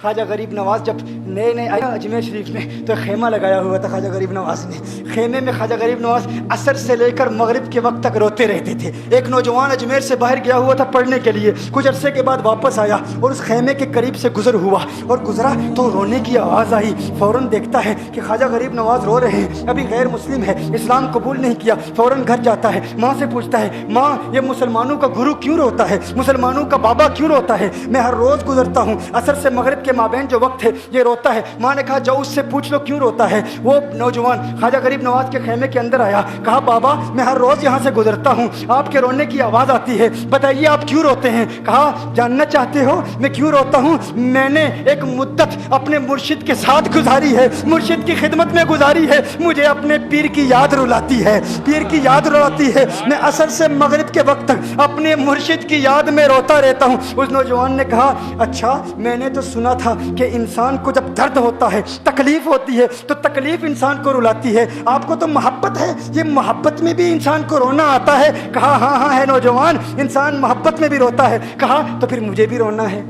خواجہ غریب نواز جب نئے نئے آیا اجمیر شریف میں تو خیمہ لگایا ہوا تھا خواجہ غریب نواز نے. خیمے میں خواجہ غریب نواز عصر سے لے کر مغرب کے وقت تک روتے رہتے تھے. ایک نوجوان اجمیر سے باہر گیا ہوا تھا پڑھنے کے لیے, کچھ عرصے کے بعد واپس آیا اور اس خیمے کے قریب سے گزر ہوا اور گزرا تو رونے کی آواز آئی. فوراً دیکھتا ہے کہ خواجہ غریب نواز رو رہے ہیں, ابھی غیر مسلم ہے, اسلام قبول نہیں کیا. فوراً گھر جاتا ہے, ماں سے پوچھتا ہے, ماں یہ مسلمانوں کا گرو کیوں روتا ہے, مسلمانوں کا بابا کیوں روتا ہے؟ میں ہر روز گزرتا ہوں, عصر سے مغرب کے مابین جو وقت ہے یہ روتا ہے. ماں نے کہا جاؤ اس سے پوچھ لو کیوں روتا ہے. وہ نوجوان خواجہ غریب نواز کے خیمے کے اندر آیا, کہا بابا میں ہر روز یہاں سے گزرتا ہوں, آپ کے رونے کی آواز آتی ہے, بتائیے آپ کیوں روتے ہیں؟ کہا جاننا چاہتے ہو میں کیوں روتا ہوں؟ میں نے ایک مدت اپنے مرشد کے ساتھ گزاری ہے, مرشد کی خدمت میں گزاری ہے, مجھے اپنے پیر کی یاد رلاتی ہے, پیر کی یاد رلاتی ہے. میں عصر سے مغرب کے وقت تک اپنے مرشد کی یاد میں روتا رہتا ہوں. اس نوجوان نے کہا اچھا میں نے تو سنا تھا کہ انسان کو جب درد ہوتا ہے, تکلیف ہوتی ہے تو تکلیف انسان کو رلاتی ہے, آپ کو تو محبت ہے, یہ محبت میں بھی انسان کو رونا آتا ہے؟ کہا ہاں ہاں ہے نوجوان, انسان محبت میں بھی روتا ہے. کہا تو پھر مجھے بھی رونا ہے,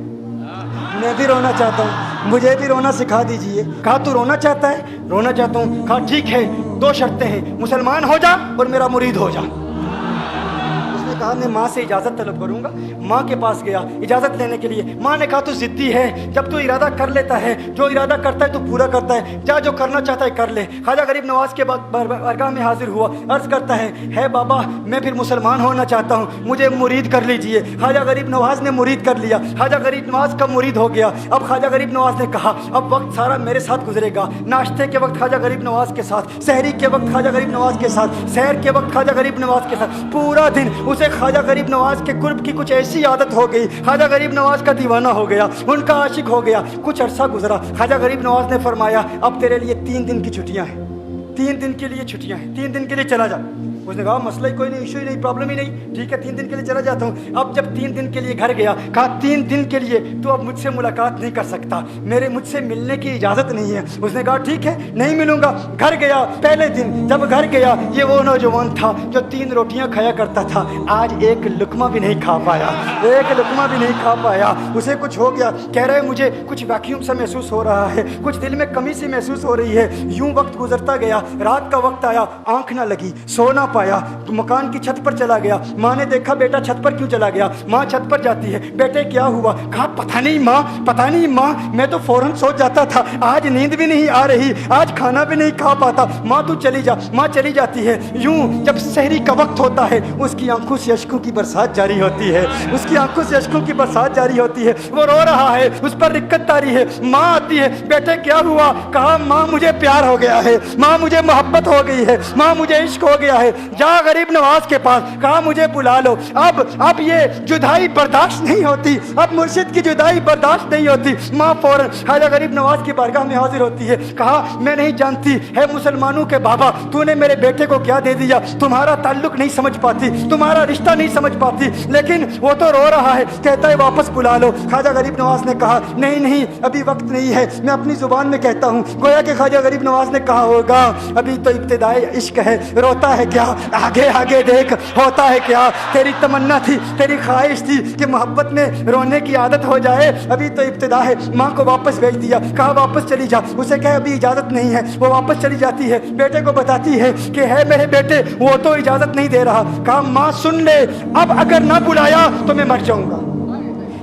میں بھی رونا چاہتا ہوں, مجھے بھی رونا سکھا دیجئے. کہا تو رونا چاہتا ہے؟ رونا چاہتا ہوں. کہا ٹھیک ہے, دو شرطیں ہیں, مسلمان ہو جا اور میرا مرید ہو جا. کہا میں ماں سے اجازت طلب کروں گا. ماں کے پاس گیا اجازت لینے کے لیے. ماں نے کہا تو ضدی ہے, جب تو ارادہ کر لیتا ہے, جو ارادہ کرتا ہے تو پورا کرتا ہے, جا جو کرنا چاہتا ہے کر لے. خواجہ غریب نواز کے بارگاہ میں حاضر ہوا, عرض کرتا ہے بابا میں پھر مسلمان ہونا چاہتا ہوں, مجھے مرید کر لیجئے. خواجہ غریب نواز نے مرید کر لیا, خواجہ غریب نواز کا مرید ہو گیا. اب خواجہ غریب نواز نے کہا اب وقت سارا میرے ساتھ گزرے گا, ناشتے کے وقت خواجہ غریب نواز کے ساتھ, سحری کے وقت خواجہ غریب نواز کے ساتھ, سحر کے وقت خواجہ غریب نواز کے ساتھ, پورا دن اسے خواجہ غریب نواز کے قرب کی کچھ ایسی عادت ہو گئی, خواجہ غریب نواز کا دیوانہ ہو گیا, ان کا عاشق ہو گیا. کچھ عرصہ گزرا, خواجہ غریب نواز نے فرمایا اب تیرے لیے 3 دن کی چھٹیاں ہیں, 3 دن کے لیے چھٹیاں ہیں, 3 دن کے لیے چلا جا. اس نے کہا مسئلہ ہی کوئی نہیں, ایشو ہی نہیں, پرابلم ہی نہیں, ٹھیک ہے 3 دن کے لیے چلا جاتا ہوں. اب جب 3 دن کے لیے گھر گیا, کہا 3 دن کے لیے تو اب مجھ سے ملاقات نہیں کر سکتا, مجھ سے ملنے کی اجازت نہیں ہے. اس نے کہا ٹھیک ہے نہیں ملوں گا. گھر گیا, پہلے دن جب گھر گیا یہ وہ نوجوان تھا جو 3 روٹیاں کھایا کرتا تھا, آج ایک لقمہ بھی نہیں کھا پایا, ایک لقمہ بھی نہیں کھا پایا. اسے کچھ ہو گیا, کہہ رہے مجھے کچھ ویکیوم سا محسوس ہو رہا ہے, کچھ دل میں کمی سی محسوس ہو رہی ہے. یوں وقت گزرتا گیا, رات کا وقت آیا, آنکھ نہ لگی, سو نہ پایا, مکان کی چھت پر چلا گیا. ماں نے دیکھا بیٹا چھت پر کیوں چلا گیا؟ ماں چھت پر جاتی ہے, بیٹے کیا ہوا؟ کہا پتہ نہیں ماں, میں تو فوراً سو جاتا تھا, آج نیند بھی نہیں آ رہی, آج کھانا بھی نہیں کھا پاتا. ماں تو چلی جا. ماں چلی جاتی ہے. یوں جب سحری کا وقت ہوتا ہے اس کی آنکھوں سے اشکوں کی برسات جاری ہوتی ہے, اس کی آنکھوں سے اشکوں کی برسات جاری ہوتی ہے. وہ رو رہا ہے, اس پر رکت تاری ہے. ماں آتی ہے, بیٹے کیا ہوا؟ کہا ماں مجھے پیار ہو گیا ہے, ماں مجھے محبت ہو گئی ہے, ماں مجھے عشق ہو گیا ہے. جا غریب نواز کے پاس, کہا مجھے بلا لو, اب یہ جدائی برداشت نہیں ہوتی, اب مرشد کی جدائی برداشت نہیں ہوتی. ماں فوراً خواجہ غریب نواز کی بارگاہ میں حاضر ہوتی ہے. کہا میں نہیں جانتی ہے مسلمانوں کے بابا, تو نے میرے بیٹے کو کیا دے دیا, تمہارا تعلق نہیں سمجھ پاتی, تمہارا رشتہ نہیں سمجھ پاتی, لیکن وہ تو رو رہا ہے, کہتا ہے واپس بلا لو. خواجہ غریب نواز نے کہا نہیں ابھی وقت نہیں ہے, میں اپنی زبان میں کہتا ہوں. گویا کہ خواجہ غریب نواز نے کہا ہوگا ابھی تو ابتدائی عشق ہے, روتا ہے کیا, آگے دیکھ ہوتا ہے کیا. تیری تمنا تھی, تیری خواہش تھی کہ محبت میں رونے کی عادت ہو جائے, ابھی تو ابتدا ہے. ماں کو واپس بھیج دیا, کہا واپس چلی جا. اسے کہا ابھی اجازت نہیں ہے, وہ واپس چلی جاتی ہے. بیٹے کو بتاتی ہے کہ ہے میرے بیٹے وہ تو اجازت نہیں دے رہا. کہا ماں سن لے, اب اگر نہ بلایا تو میں مر جاؤں گا,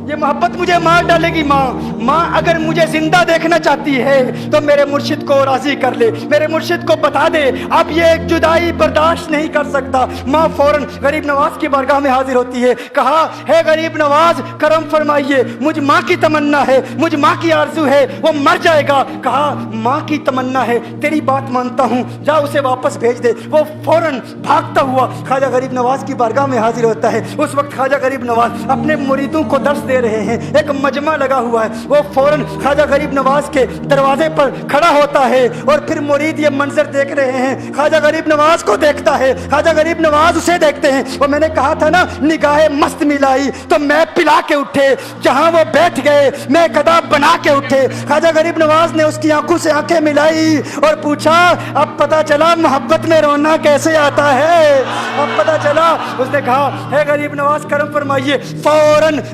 یہ محبت مجھے مار ڈالے گی. ماں اگر مجھے زندہ دیکھنا چاہتی ہے تو میرے مرشد کو راضی کر لے, میرے مرشد کو بتا دے اب یہ ایک جدائی برداشت نہیں کر سکتا. ماں فوراً غریب نواز کی بارگاہ میں حاضر ہوتی ہے. کہا ہے غریب نواز کرم فرمائیے, مجھ ماں کی تمنا ہے, مجھ ماں کی آرزو ہے, وہ مر جائے گا. کہا ماں کی تمنا ہے, تیری بات مانتا ہوں, جا اسے واپس بھیج دے. وہ فوراً بھاگتا ہوا خواجہ غریب نواز کی بارگاہ میں حاضر ہوتا ہے. اس وقت خواجہ غریب نواز اپنے مریدوں کو درس دے رہے ہیں, ایک مجمع لگا ہوا ہے. وہ فوراً خواجہ غریب نواز کے دروازے پر کھڑا ہوتا ہے اور پھر مرید یہ منظر دیکھ رہے ہیں. خواجہ غریب نواز کو دیکھتا ہے, خواجہ غریب نواز اسے دیکھتے ہیں. اور میں نے کہا تھا نا نگاہ مست ملائی تو میں پلا کے اٹھے, جہاں وہ بیٹھ گئے میں قدا بنا کے اٹھے. خواجہ غریب نواز نے اس کی آنکھوں سے آنکھیں ملائی اور پوچھا اب پتا چلا محبت میں رونا کیسے آتا ہے, اب پتا چلا. اس نے کہا ہے غریب نواز کرم فرمائیے. فوراً